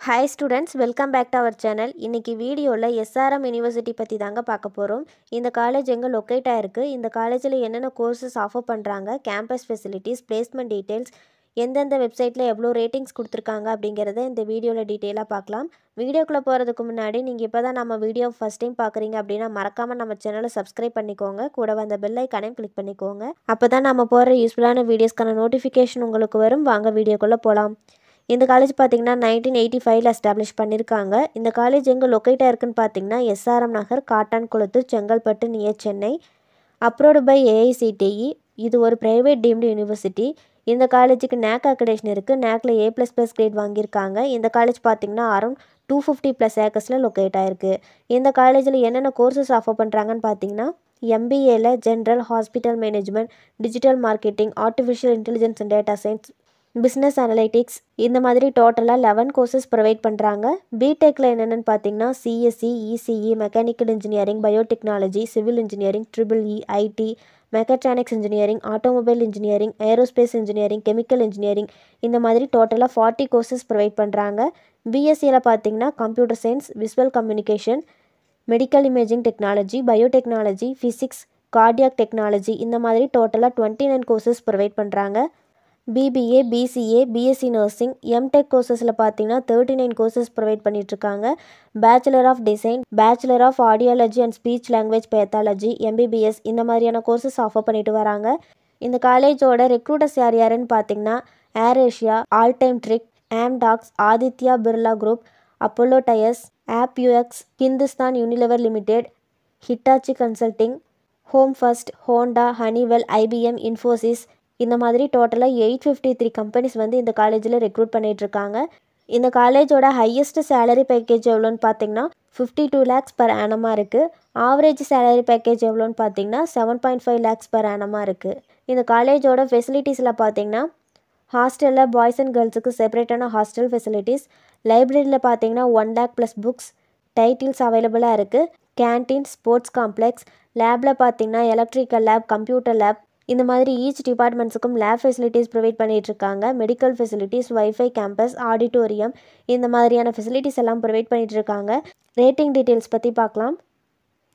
Hi students, welcome back to our channel. இன்னைக்கு வீடியோவில் SRM university பற்றி தாங்க பார்க்க போகிறோம். இந்த காலேஜ் எங்கே லொக்கேட் ஆகிருக்கு, இந்த காலேஜில் என்னென்ன கோர்சஸ் ஆஃபர் பண்ணுறாங்க, கேம்பஸ் ஃபெசிலிட்டிஸ், பிளேஸ்மெண்ட் டீட்டெயில்ஸ், எந்தெந்த வெப்சைட்டில் எவ்வளோ ரேட்டிங்ஸ் கொடுத்துருக்காங்க அப்படிங்கிறத இந்த வீடியோவில் டீட்டெயிலாக பார்க்கலாம். வீடியோக்குள்ளே போகிறதுக்கு முன்னாடி நீங்கள் இப்போ தான் நம்ம வீடியோ ஃபஸ்ட் டைம் பார்க்குறீங்க அப்படின்னா மறக்காமல் நம்ம சேனலை சப்ஸ்கிரைப் பண்ணிக்கோங்க. கூட வந்த பெல் ஐக்கானையும் கிளிக் பண்ணிக்கோங்க. அப்போ தான் நம்ம போகிற யூஸ்ஃபுல்லான வீடியோஸ்க்கான நோட்டிஃபிகேஷன் உங்களுக்கு வரும். வாங்க வீடியோக்குள்ளே போகலாம். இந்த காலேஜ் பார்த்திங்கன்னா 1985 எஸ்டாப்ளிஷ் பண்ணியிருக்காங்க. இந்த காலேஜ் எங்கே லொக்கேட் ஆயிருக்குன்னு பார்த்தீங்கன்னா SRM Nagar, Kattankulathur, Chengalpattu near Chennai. Approved by AICTE. இது ஒரு ப்ரைவேட் டீம்டு யூனிவர்சிட்டி. இந்த காலேஜுக்கு NAC அக்ரெடிஷன் இருக்குது. NACல A++ கிரேட் வாங்கியிருக்காங்க. இந்த காலேஜ் பார்த்திங்கன்னா அரௌண்ட் 250+ ஏக்கர்ஸில் லொக்கேட் ஆகிருக்கு. இந்த காலேஜில் என்னென்ன கோர்சஸ் ஆஃபர் பண்ணுறாங்கன்னு பார்த்தீங்கன்னா MBAல general hospital management, digital marketing, artificial intelligence and data science, business analytics, இந்த மாதிரி டோட்டலாக 11 கோர்சஸ் ப்ரொவைட் பண்ணுறாங்க. பிடெக்கில் என்னென்னு பார்த்தீங்கன்னா CSE, ECE, mechanical engineering, biotechnology, civil engineering, EEE, IT, mechatronics engineering, automobile engineering, aerospace engineering, chemical engineering, இந்த மாதிரி டோட்டலாக 40 courses provide பண்ணுறாங்க. பிஎஸ்சியில் பார்த்தீங்கன்னா computer science, visual communication, medical imaging technology, biotechnology, physics, cardiac technology, இந்த மாதிரி டோட்டலாக 29 கோர்சஸ் ப்ரொவைட் பண்ணுறாங்க. BBA, BCA, BSc nursing, M Tech கோர்சஸில் பார்த்தீங்கன்னா 39 கோர்சஸ் ப்ரொவைட் பண்ணிகிட்ருக்காங்க. Bachelor of design, bachelor of audiology and speech language pathology, MBBS, இந்த மாதிரியான courses offer பண்ணிட்டு வராங்க. இந்த காலேஜோட ரெக்ரூட்டர்ஸ் யாருன்னு பார்த்தீங்கன்னா AirAsia, Altimetrik, Amdocs, Aditya Birla group, Apollo tyres, AppUX, Hindustan Unilever limited, Hitachi consulting, home first, Honda, Honeywell, IBM, Infosys, இந்த மாதிரி டோட்டலாக 853 கம்பெனிஸ் வந்து இந்த காலேஜில் ரெக்ரூட் பண்ணிகிட்ருக்காங்க. இந்த காலேஜோட ஹையஸ்ட் சேலரி பேக்கேஜ் எவ்வளோன்னு பார்த்தீங்கன்னா 52 lakhs per annum இருக்குது. ஆவரேஜ் சேலரி பேக்கேஜ் எவ்வளோன்னு பார்த்தீங்கன்னா 7.5 lakhs per annum இருக்குது. இந்த காலேஜோட ஃபெசிலிட்டிஸில் பார்த்தீங்கன்னா ஹாஸ்டலில் பாய்ஸ் அண்ட் கேர்ள்ஸுக்கு செப்பரேட்டான ஹாஸ்டல் ஃபெசிலிட்டிஸ், லைப்ரரியில் பார்த்தீங்கன்னா 1 lakh+ புக்ஸ், டைட்டில்ஸ் அவைலபிளாக இருக்குது. கேன்டீன், ஸ்போர்ட்ஸ் காம்ப்ளெக்ஸ், லேபில் பார்த்தீங்கன்னா எலக்ட்ரிக்கல் லேப், கம்ப்யூட்டர் லேப், இந்த மாதிரி ஈச் டிபார்ட்மெண்ட்ஸுக்கும் லேப் ஃபெசிலிட்டிஸ் ப்ரொவைட் பண்ணிகிட்ருக்காங்க. Medical facilities, wifi campus, auditorium, இந்த மாதிரியான ஃபெசிலிட்டிஸ் எல்லாம் ப்ரொவைட் பண்ணிகிட்ருக்காங்க. ரேட்டிங் டீட்டெயில்ஸ் பற்றி பார்க்கலாம்.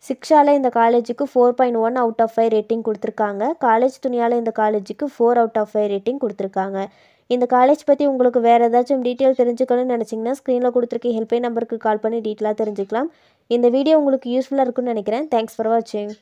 சிக்ஷாவில் இந்த காலேஜுக்கு 4.1 out of 5 ரேட்டிங் கொடுத்துருக்காங்க. காலேஜ் துணியால் இந்த காலேஜுக்கு 4 out of 5 ரேட்டிங் கொடுத்துருக்காங்க. இந்த காலேஜ் பற்றி உங்களுக்கு வேறு ஏதாச்சும் டீட்டெயில் தெரிஞ்சுக்கணும்னு நினச்சிங்கன்னா ஸ்க்ரீனில் கொடுத்துருக்க ஹெல்ப்லைன் நம்பருக்கு கால் பண்ணி டீட்டெயிலாக தெரிஞ்சுக்கலாம். இந்த வீடியோ உங்களுக்கு யூஸ்ஃபுல்லாக இருக்குன்னு நினைக்கிறேன். தேங்க்ஸ் ஃபார் வாட்சிங்.